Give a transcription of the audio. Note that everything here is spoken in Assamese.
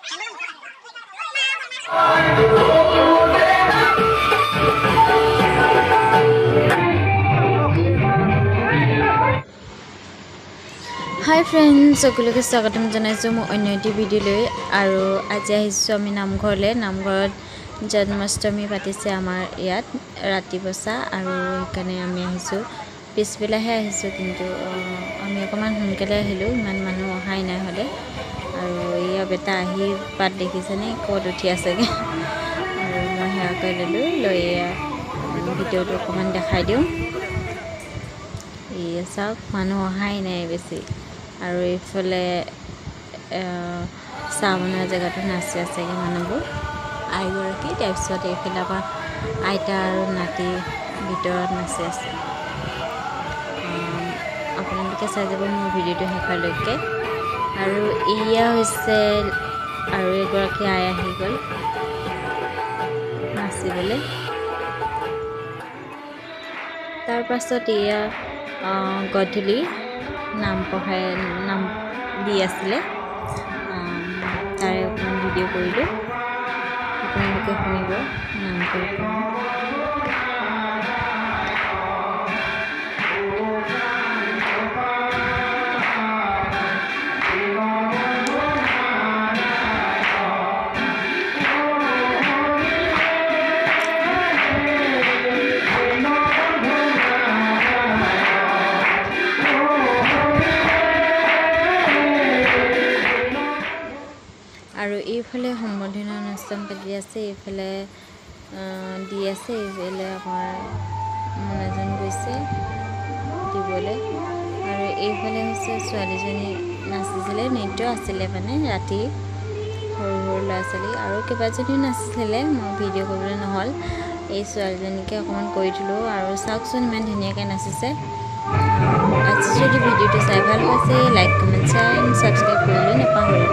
Hi friends, সকলোকে স্বাগতম জনাইছো মই অন্য এটি ভিডিঅ'লৈ আৰু আজি আহিছো আমি নামঘৰলৈ নামঘৰত জন্মাষ্টমী পাতিছে আমাৰ ইয়াত ৰাতি বসা আৰু সেইকাৰণে আমি আহিছো পিছবেলাহে আহিছো কিন্তু আমি অকমান সোনকালে আহিলো ইমান মানুহ অহাই নাই হলে আৰু ইয়া বেটা আহি পাত দেখিছেনে ক'ত উঠি আছেগে আৰু মই হেয়া কৰি লৈ ভিডিঅ'টো অকমান দেখাই দিওঁ এই সব মানুহ অহাই নাই বেছি আৰু ইফালে সামনৰ জায়গাটো নাচি আছে মানুহবোৰ আইগৰাকী তাৰপিছত এইফালে পৰা আইতা আৰু নাতি ভিতৰত নাচি আছে আপোনালোকে চাই যাব মোৰ ভিডিঅ'টো শেষলৈকে আৰু ইয়া হৈছে আৰু এগৰাকী আই আহি গ'ল নাচিবলৈ তাৰ পাছত ইয়া গধূলি নাম পঢ়াই নাম দি আছিলে তাৰে অকমান ভিডিঅ' কৰিলোঁ আপোনালোকে শুনিব নাম কৰি আৰু এইফালে সম্বৰ্ধনা অনুষ্ঠান পাতি আছে এইফালে দি আছে এইফালে আমাৰ মনাজন গৈছে দিবলৈ আৰু এইফালে হৈছে ছোৱালীজনী নাচিছিলে নৃত্য আছিলে মানে ৰাতি সৰু সৰু ল'ৰা ছোৱালী আৰু কেইবাজনীও নাচিছিলে মই ভিডিঅ' কৰিবলৈ নহ'ল এই ছোৱালীজনীকে অকণমান কৰি দিলোঁ আৰু চাওকচোন ইমান ধুনীয়াকৈ নাচিছে আজি যদি ভিডিঅ'টো চাই ভাল পাইছে লাইক কমেণ্ট শ্বেয়াৰ ছাবস্ক্ৰাইব কৰিবলৈ নাপাহৰিব